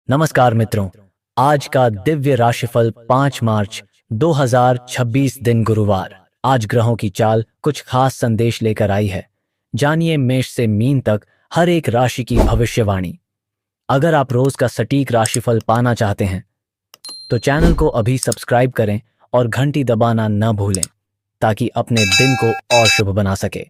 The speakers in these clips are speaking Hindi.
नमस्कार मित्रों, आज का दिव्य राशिफल 5 मार्च 2026 दिन गुरुवार। आज ग्रहों की चाल कुछ खास संदेश लेकर आई है। जानिए मेष से मीन तक हर एक राशि की भविष्यवाणी। अगर आप रोज का सटीक राशिफल पाना चाहते हैं तो चैनल को अभी सब्सक्राइब करें और घंटी दबाना न भूलें ताकि अपने दिन को और शुभ बना सके।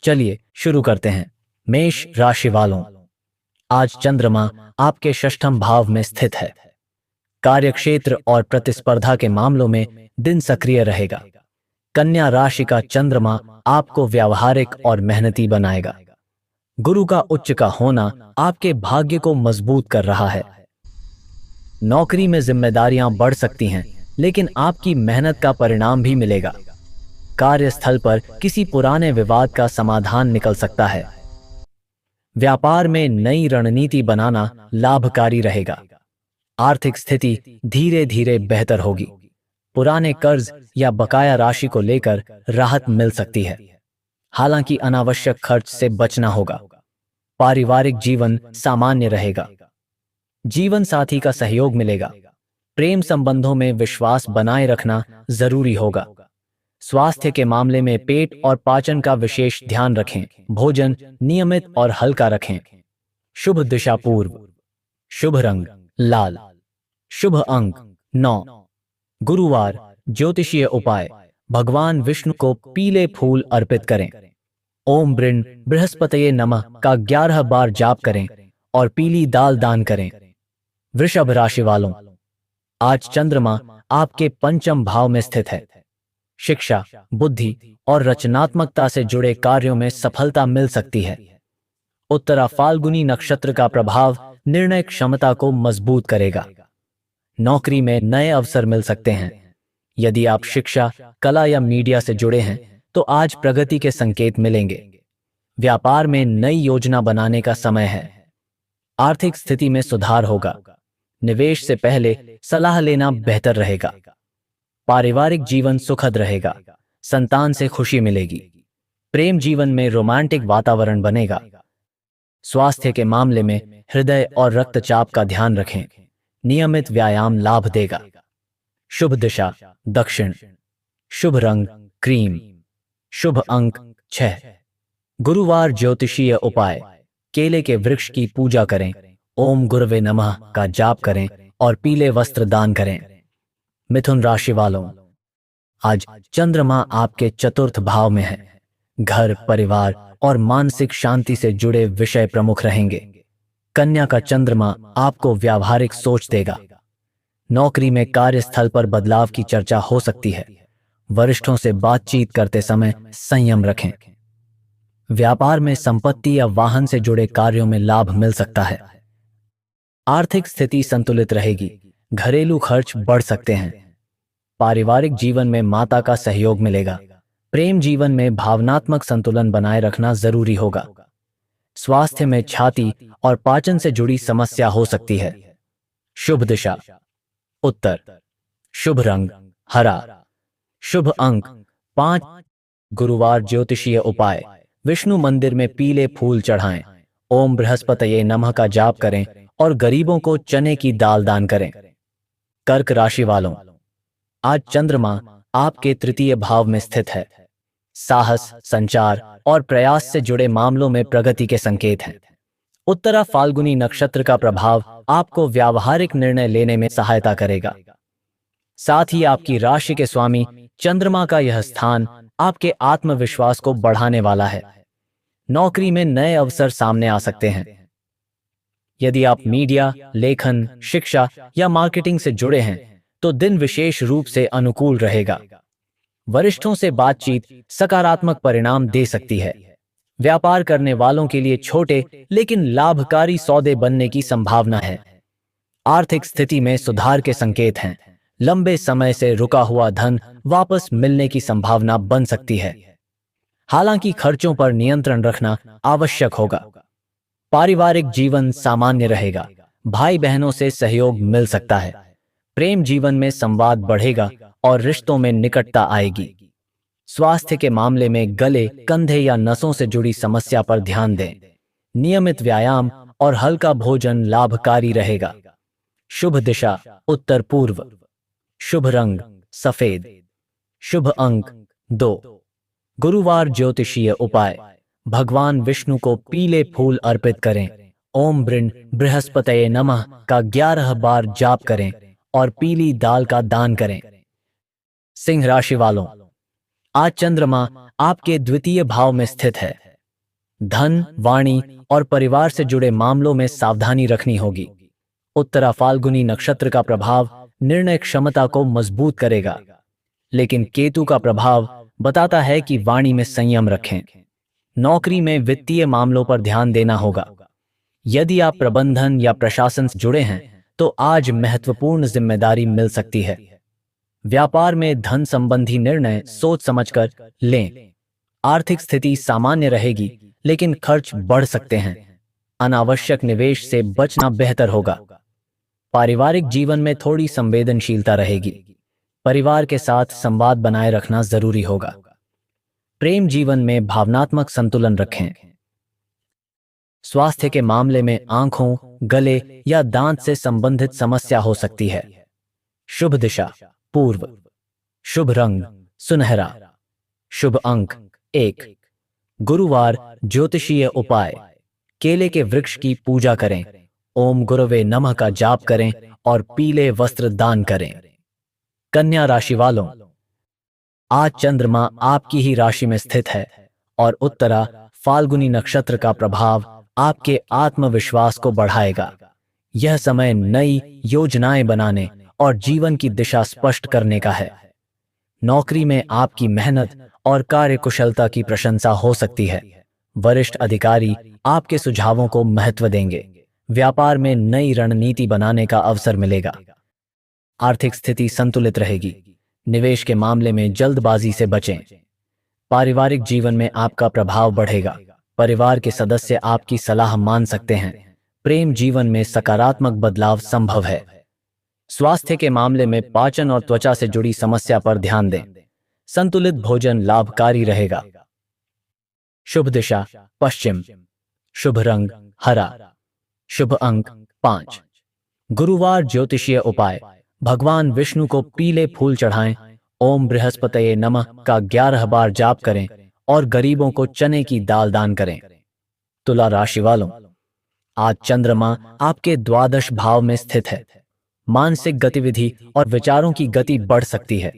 चलिए शुरू करते हैं। मेष राशि वालों, आज चंद्रमा आपके षष्ठम भाव में स्थित है। कार्यक्षेत्र और प्रतिस्पर्धा के मामलों में दिन सक्रिय रहेगा। कन्या राशि का चंद्रमा आपको व्यावहारिक और मेहनती बनाएगा। गुरु का उच्च का होना आपके भाग्य को मजबूत कर रहा है। नौकरी में जिम्मेदारियां बढ़ सकती हैं, लेकिन आपकी मेहनत का परिणाम भी मिलेगा। कार्यस्थल पर किसी पुराने विवाद का समाधान निकल सकता है। व्यापार में नई रणनीति बनाना लाभकारी रहेगा। आर्थिक स्थिति धीरे धीरे बेहतर होगी। पुराने कर्ज या बकाया राशि को लेकर राहत मिल सकती है। हालांकि अनावश्यक खर्च से बचना होगा। पारिवारिक जीवन सामान्य रहेगा। जीवन साथी का सहयोग मिलेगा। प्रेम संबंधों में विश्वास बनाए रखना जरूरी होगा। स्वास्थ्य के मामले में पेट और पाचन का विशेष ध्यान रखें। भोजन नियमित और हल्का रखें। शुभ दिशा पूर्व। शुभ रंग लाल। शुभ अंक 9। गुरुवार ज्योतिषीय उपाय, भगवान विष्णु को पीले फूल अर्पित करें। ओम ब्रिन बृहस्पतये नमः का 11 बार जाप करें और पीली दाल दान करें। वृषभ राशि वालों, आज चंद्रमा आपके पंचम भाव में स्थित है। शिक्षा, बुद्धि और रचनात्मकता से जुड़े कार्यों में सफलता मिल सकती है। उत्तरा फाल्गुनी नक्षत्र का प्रभाव निर्णय क्षमता को मजबूत करेगा। नौकरी में नए अवसर मिल सकते हैं। यदि आप शिक्षा, कला या मीडिया से जुड़े हैं तो आज प्रगति के संकेत मिलेंगे। व्यापार में नई योजना बनाने का समय है। आर्थिक स्थिति में सुधार होगा। निवेश से पहले सलाह लेना बेहतर रहेगा। पारिवारिक जीवन सुखद रहेगा। संतान से खुशी मिलेगी। प्रेम जीवन में रोमांटिक वातावरण बनेगा। स्वास्थ्य के मामले में हृदय और रक्तचाप का ध्यान रखें। नियमित व्यायाम लाभ देगा। शुभ दिशा दक्षिण। शुभ रंग क्रीम। शुभ अंक 6। गुरुवार ज्योतिषीय उपाय, केले के वृक्ष की पूजा करें। ओम गुरवे नमः का जाप करें और पीले वस्त्र दान करें। मिथुन राशि वालों, आज चंद्रमा आपके चतुर्थ भाव में है। घर, परिवार और मानसिक शांति से जुड़े विषय प्रमुख रहेंगे। कन्या का चंद्रमा आपको व्यावहारिक सोच देगा। नौकरी में कार्यस्थल पर बदलाव की चर्चा हो सकती है। वरिष्ठों से बातचीत करते समय संयम रखें। व्यापार में संपत्ति या वाहन से जुड़े कार्यों में लाभ मिल सकता है। आर्थिक स्थिति संतुलित रहेगी। घरेलू खर्च बढ़ सकते हैं। पारिवारिक जीवन में माता का सहयोग मिलेगा। प्रेम जीवन में भावनात्मक संतुलन बनाए रखना जरूरी होगा। स्वास्थ्य में छाती और पाचन से जुड़ी समस्या हो सकती है। शुभ दिशा उत्तर। शुभ रंग हरा। शुभ अंक 5। गुरुवार ज्योतिषीय उपाय, विष्णु मंदिर में पीले फूल चढ़ाएं। ओम बृहस्पतये नमः का जाप करें और गरीबों को चने की दाल दान करें। कर्क राशि वालों, आज चंद्रमा आपके तृतीय भाव में स्थित है। साहस, संचार और प्रयास से जुड़े मामलों में प्रगति के संकेत हैं। उत्तरा फाल्गुनी नक्षत्र का प्रभाव आपको व्यावहारिक निर्णय लेने में सहायता करेगा। साथ ही आपकी राशि के स्वामी चंद्रमा का यह स्थान आपके आत्मविश्वास को बढ़ाने वाला है। नौकरी में नए अवसर सामने आ सकते हैं। यदि आप मीडिया, लेखन, शिक्षा या मार्केटिंग से जुड़े हैं तो दिन विशेष रूप से अनुकूल रहेगा। वरिष्ठों से बातचीत सकारात्मक परिणाम दे सकती है। व्यापार करने वालों के लिए छोटे लेकिन लाभकारी सौदे बनने की संभावना है। आर्थिक स्थिति में सुधार के संकेत हैं। लंबे समय से रुका हुआ धन वापस मिलने की संभावना बन सकती है। हालांकि खर्चों पर नियंत्रण रखना आवश्यक होगा। पारिवारिक जीवन सामान्य रहेगा। भाई बहनों से सहयोग मिल सकता है। प्रेम जीवन में संवाद बढ़ेगा और रिश्तों में निकटता आएगी। स्वास्थ्य के मामले में गले, कंधे या नसों से जुड़ी समस्या पर ध्यान दें। नियमित व्यायाम और हल्का भोजन लाभकारी रहेगा। शुभ दिशा उत्तर पूर्व। शुभ रंग सफेद। शुभ अंक 2। गुरुवार ज्योतिषीय उपाय। भगवान विष्णु को पीले फूल अर्पित करें। ओम बृण बृहस्पतये नमः का 11 बार जाप करें और पीली दाल का दान करें। सिंह राशि वालों, आज चंद्रमा आपके द्वितीय भाव में स्थित है। धन, वाणी और परिवार से जुड़े मामलों में सावधानी रखनी होगी। उत्तरा फाल्गुनी नक्षत्र का प्रभाव निर्णय क्षमता को मजबूत करेगा, लेकिन केतु का प्रभाव बताता है कि वाणी में संयम रखें। नौकरी में वित्तीय मामलों पर ध्यान देना होगा। यदि आप प्रबंधन या प्रशासन से जुड़े हैं तो आज महत्वपूर्ण जिम्मेदारी मिल सकती है। व्यापार में धन संबंधी निर्णय सोच समझकर लें। आर्थिक स्थिति सामान्य रहेगी, लेकिन खर्च बढ़ सकते हैं। अनावश्यक निवेश से बचना बेहतर होगा। पारिवारिक जीवन में थोड़ी संवेदनशीलता रहेगी। परिवार के साथ संवाद बनाए रखना जरूरी होगा। प्रेम जीवन में भावनात्मक संतुलन रखें। स्वास्थ्य के मामले में आंखों, गले या दांत से संबंधित समस्या हो सकती है। शुभ दिशा पूर्व। शुभ रंग सुनहरा। शुभ अंक 1। गुरुवार ज्योतिषीय उपाय। केले के वृक्ष की पूजा करें। ओम गुरवे नमः का जाप करें और पीले वस्त्र दान करें। कन्या राशि वालों, आज चंद्रमा आपकी ही राशि में स्थित है और उत्तरा फाल्गुनी नक्षत्र का प्रभाव आपके आत्मविश्वास को बढ़ाएगा। यह समय नई योजनाएं बनाने और जीवन की दिशा स्पष्ट करने का है। नौकरी में आपकी मेहनत और कार्यकुशलता की प्रशंसा हो सकती है। वरिष्ठ अधिकारी आपके सुझावों को महत्व देंगे। व्यापार में नई रणनीति बनाने का अवसर मिलेगा। आर्थिक स्थिति संतुलित रहेगी। निवेश के मामले में जल्दबाजी से बचें। पारिवारिक जीवन में आपका प्रभाव बढ़ेगा। परिवार के सदस्य आपकी सलाह मान सकते हैं। प्रेम जीवन में सकारात्मक बदलाव संभव है। स्वास्थ्य के मामले में पाचन और त्वचा से जुड़ी समस्या पर ध्यान दें। संतुलित भोजन लाभकारी रहेगा। शुभ दिशा पश्चिम। शुभ रंग हरा। शुभ अंक 5। गुरुवार ज्योतिषीय उपाय। भगवान विष्णु को पीले फूल चढ़ाएं। ओम बृहस्पतये नमः का 11 बार जाप करें और गरीबों को चने की दाल दान करें। तुला राशि वालों, आज चंद्रमा आपके द्वादश भाव में स्थित है। मानसिक गतिविधि और विचारों की गति बढ़ सकती है।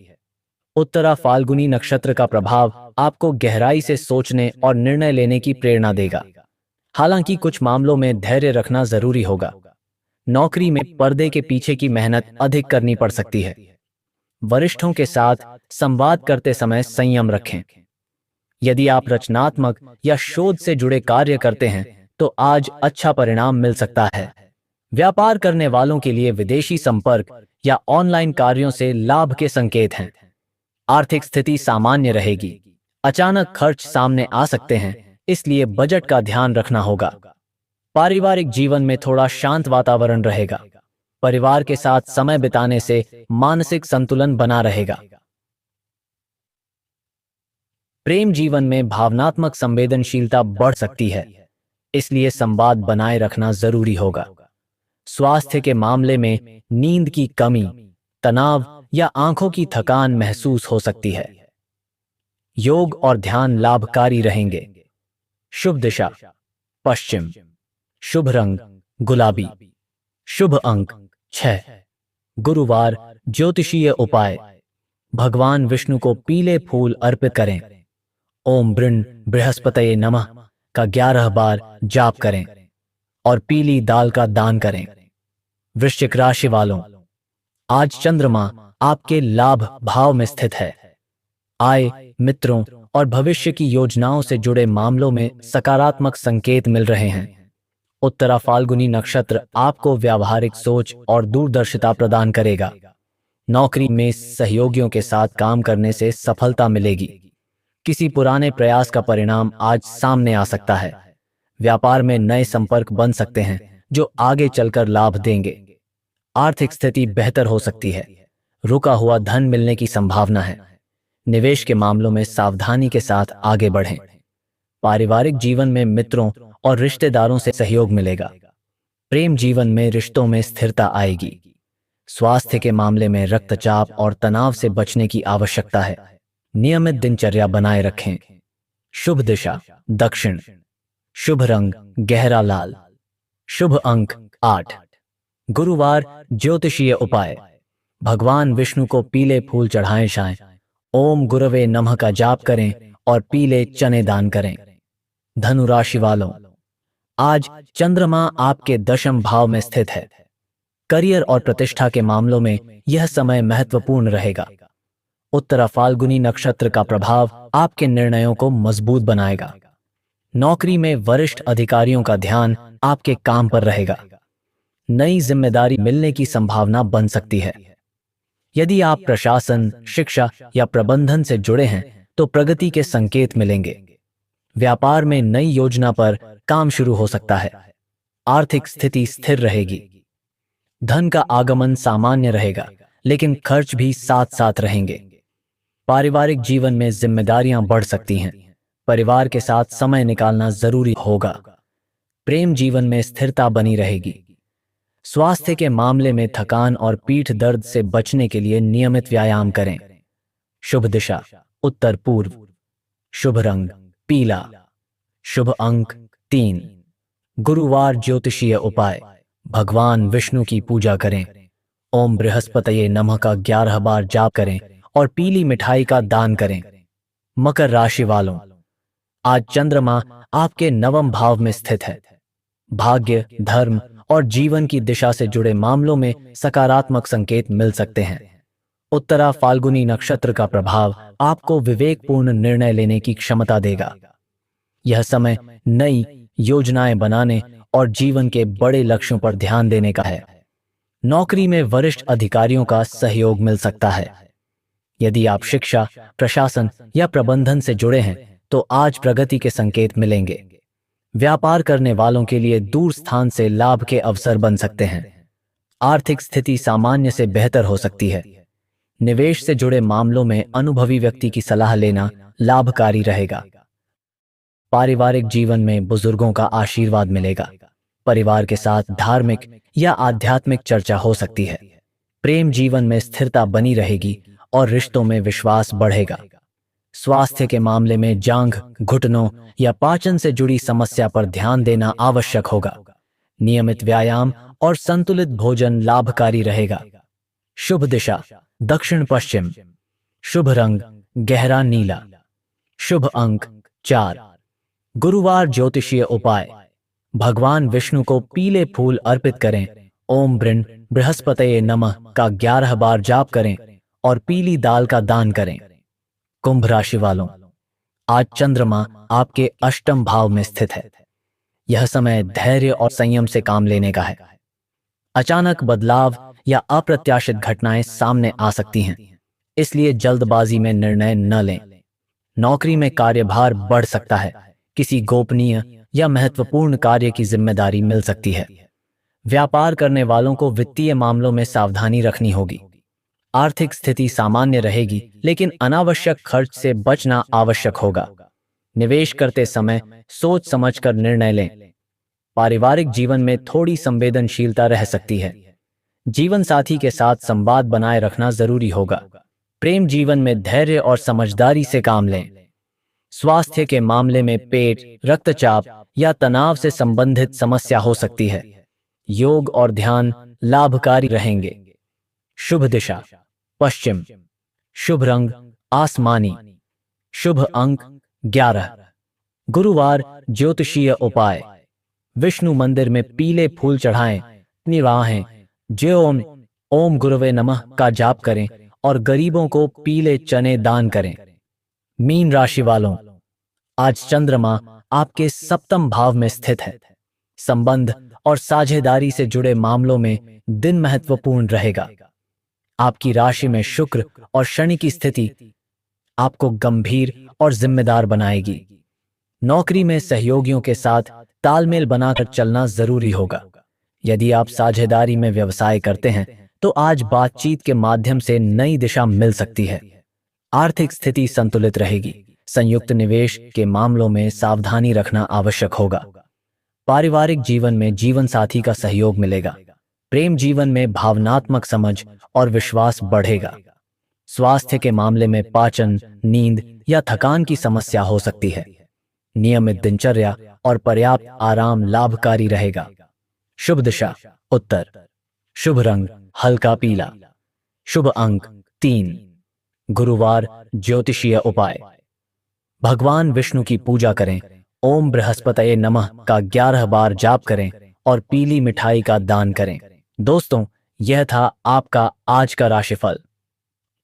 उत्तरा फाल्गुनी नक्षत्र का प्रभाव आपको गहराई से सोचने और निर्णय लेने की प्रेरणा देगा। हालांकि कुछ मामलों में धैर्य रखना जरूरी होगा। नौकरी में पर्दे के पीछे की मेहनत अधिक करनी पड़ सकती है। वरिष्ठों के साथ संवाद करते समय संयम रखें। यदि आप रचनात्मक या शोध से जुड़े कार्य करते हैं तो आज अच्छा परिणाम मिल सकता है। व्यापार करने वालों के लिए विदेशी संपर्क या ऑनलाइन कार्यों से लाभ के संकेत हैं। आर्थिक स्थिति सामान्य रहेगी। अचानक खर्च सामने आ सकते हैं, इसलिए बजट का ध्यान रखना होगा। पारिवारिक जीवन में थोड़ा शांत वातावरण रहेगा। परिवार के साथ समय बिताने से मानसिक संतुलन बना रहेगा। प्रेम जीवन में भावनात्मक संवेदनशीलता बढ़ सकती है, इसलिए संवाद बनाए रखना जरूरी होगा। स्वास्थ्य के मामले में नींद की कमी, तनाव या आंखों की थकान महसूस हो सकती है। योग और ध्यान लाभकारी रहेंगे। शुभ दिशा पश्चिम। शुभ रंग गुलाबी। शुभ अंक 6। गुरुवार ज्योतिषीय उपाय। भगवान विष्णु को पीले फूल अर्पित करें। ओम बृण बृहस्पतये नमः का 11 बार जाप करें और पीली दाल का दान करें। वृश्चिक राशि वालों, आज चंद्रमा आपके लाभ भाव में स्थित है। आय, मित्रों और भविष्य की योजनाओं से जुड़े मामलों में सकारात्मक संकेत मिल रहे हैं। उत्तरा फाल्गुनी नक्षत्र आपको व्यावहारिक सोच और दूरदर्शिता प्रदान करेगा। नौकरी में सहयोगियों के साथ काम करने से सफलता मिलेगी। किसी पुराने प्रयास का परिणाम आज सामने आ सकता है। व्यापार में नए संपर्क बन सकते हैं जो आगे चलकर लाभ देंगे। आर्थिक स्थिति बेहतर हो सकती है। रुका हुआ धन मिलने की संभावना है। निवेश के मामलों में सावधानी के साथ आगे बढ़ें। पारिवारिक जीवन में मित्रों और रिश्तेदारों से सहयोग मिलेगा। प्रेम जीवन में रिश्तों में स्थिरता आएगी। स्वास्थ्य के मामले में रक्तचाप और तनाव से बचने की आवश्यकता है। नियमित दिनचर्या बनाए रखें। शुभ दिशा दक्षिण। शुभ रंग गहरा लाल। शुभ अंक 8। गुरुवार ज्योतिषीय उपाय। भगवान विष्णु को पीले फूल चढ़ाएं शाएं। ओम गुरवे नमः का जाप करें और पीले चने दान करें। धनु राशि वालों, आज चंद्रमा आपके दशम भाव में स्थित है। करियर और प्रतिष्ठा के मामलों में यह समय महत्वपूर्ण रहेगा। उत्तरा फाल्गुनी नक्षत्र का प्रभाव आपके निर्णयों को मजबूत बनाएगा। नौकरी में वरिष्ठ अधिकारियों का ध्यान आपके काम पर रहेगा। नई जिम्मेदारी मिलने की संभावना बन सकती है। यदि आप प्रशासन, शिक्षा या प्रबंधन से जुड़े हैं तो प्रगति के संकेत मिलेंगे। व्यापार में नई योजना पर काम शुरू हो सकता है। आर्थिक स्थिति स्थिर रहेगी। धन का आगमन सामान्य रहेगा, लेकिन खर्च भी साथ साथ रहेंगे। पारिवारिक जीवन में जिम्मेदारियां बढ़ सकती हैं। परिवार के साथ समय निकालना जरूरी होगा। प्रेम जीवन में स्थिरता बनी रहेगी। स्वास्थ्य के मामले में थकान और पीठ दर्द से बचने के लिए नियमित व्यायाम करें। शुभ दिशा उत्तर पूर्व। शुभ रंग पीला। शुभ अंक 3। गुरुवार ज्योतिषीय उपाय। भगवान विष्णु की पूजा करें। ओम बृहस्पतये नमः का 11 बार जाप करें और पीली मिठाई का दान करें। मकर राशि वालों, आज चंद्रमा आपके नवम भाव में स्थित है। भाग्य, धर्म और जीवन की दिशा से जुड़े मामलों में सकारात्मक संकेत मिल सकते हैं। उत्तरा फाल्गुनी नक्षत्र का प्रभाव आपको विवेकपूर्ण निर्णय लेने की क्षमता देगा। यह समय नई योजनाएं बनाने और जीवन के बड़े लक्ष्यों पर ध्यान देने का है। नौकरी में वरिष्ठ अधिकारियों का सहयोग मिल सकता है। यदि आप शिक्षा, प्रशासन या प्रबंधन से जुड़े हैं तो आज प्रगति के संकेत मिलेंगे। व्यापार करने वालों के लिए दूर स्थान से लाभ के अवसर बन सकते हैं। आर्थिक स्थिति सामान्य से बेहतर हो सकती है। निवेश से जुड़े मामलों में अनुभवी व्यक्ति की सलाह लेना लाभकारी रहेगा। पारिवारिक जीवन में बुजुर्गों का आशीर्वाद मिलेगा। परिवार के साथ धार्मिक या आध्यात्मिक चर्चा हो सकती है। प्रेम जीवन में स्थिरता बनी रहेगी और रिश्तों में विश्वास बढ़ेगा। स्वास्थ्य के मामले में जांघ, घुटनों या पाचन से जुड़ी समस्या पर ध्यान देना आवश्यक होगा। नियमित व्यायाम और संतुलित भोजन लाभकारी रहेगा। शुभ दिशा दक्षिण पश्चिम। शुभ रंग गहरा नीला। शुभ अंक 4। गुरुवार ज्योतिषीय उपाय। भगवान विष्णु को पीले फूल अर्पित करें। ओम बृहस्पतये नमः का 11 बार जाप करें और पीली दाल का दान करें। कुंभ राशि वालों, आज चंद्रमा आपके अष्टम भाव में स्थित है। यह समय धैर्य और संयम से काम लेने का है। अचानक बदलाव या अप्रत्याशित घटनाएं सामने आ सकती हैं, इसलिए जल्दबाजी में निर्णय न लें। नौकरी में कार्यभार बढ़ सकता है। किसी गोपनीय या महत्वपूर्ण कार्य की जिम्मेदारी मिल सकती है। व्यापार करने वालों को वित्तीय मामलों में सावधानी रखनी होगी। आर्थिक स्थिति सामान्य रहेगी, लेकिन अनावश्यक खर्च से बचना आवश्यक होगा। निवेश करते समय सोच समझकर निर्णय लें। पारिवारिक जीवन में थोड़ी संवेदनशीलता रह सकती है। जीवन साथी के साथ संवाद बनाए रखना जरूरी होगा। प्रेम जीवन में धैर्य और समझदारी से काम लें। स्वास्थ्य के मामले में पेट, रक्तचाप या तनाव से संबंधित समस्या हो सकती है। योग और ध्यान लाभकारी रहेंगे। शुभ दिशा पश्चिम। शुभ रंग आसमानी। शुभ अंक 11। गुरुवार ज्योतिषीय उपाय। विष्णु मंदिर में पीले फूल चढ़ाएं। निवाहें ओम गुरुवे नमः का जाप करें और गरीबों को पीले चने दान करें। मीन राशि वालों, आज चंद्रमा आपके सप्तम भाव में स्थित है। संबंध और साझेदारी से जुड़े मामलों में दिन महत्वपूर्ण रहेगा। आपकी राशि में शुक्र और शनि की स्थिति आपको गंभीर और जिम्मेदार बनाएगी। नौकरी में सहयोगियों के साथ तालमेल बनाकर चलना जरूरी होगा। यदि आप साझेदारी में व्यवसाय करते हैं तो आज बातचीत के माध्यम से नई दिशा मिल सकती है। आर्थिक स्थिति संतुलित रहेगी। संयुक्त निवेश के मामलों में सावधानी रखना आवश्यक होगा। पारिवारिक जीवन में जीवन साथी का सहयोग मिलेगा। प्रेम जीवन में भावनात्मक समझ और विश्वास बढ़ेगा। स्वास्थ्य के मामले में पाचन, नींद या थकान की समस्या हो सकती है। नियमित दिनचर्या और पर्याप्त आराम लाभकारी रहेगा। शुभ दिशा उत्तर। शुभ रंग हल्का पीला। शुभ अंक 3। गुरुवार ज्योतिषीय उपाय। भगवान विष्णु की पूजा करें, ओम बृहस्पतये नमः का 11 बार जाप करें और पीली मिठाई का दान करें। दोस्तों, यह था आपका आज का राशिफल।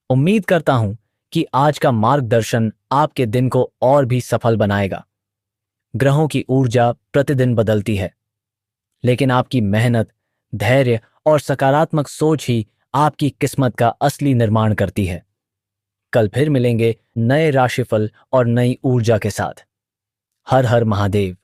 उम्मीद करता हूं कि आज का मार्गदर्शन आपके दिन को और भी सफल बनाएगा। ग्रहों की ऊर्जा प्रतिदिन बदलती है, लेकिन आपकी मेहनत, धैर्य और सकारात्मक सोच ही आपकी किस्मत का असली निर्माण करती है। कल फिर मिलेंगे नए राशिफल और नई ऊर्जा के साथ। हर हर महादेव।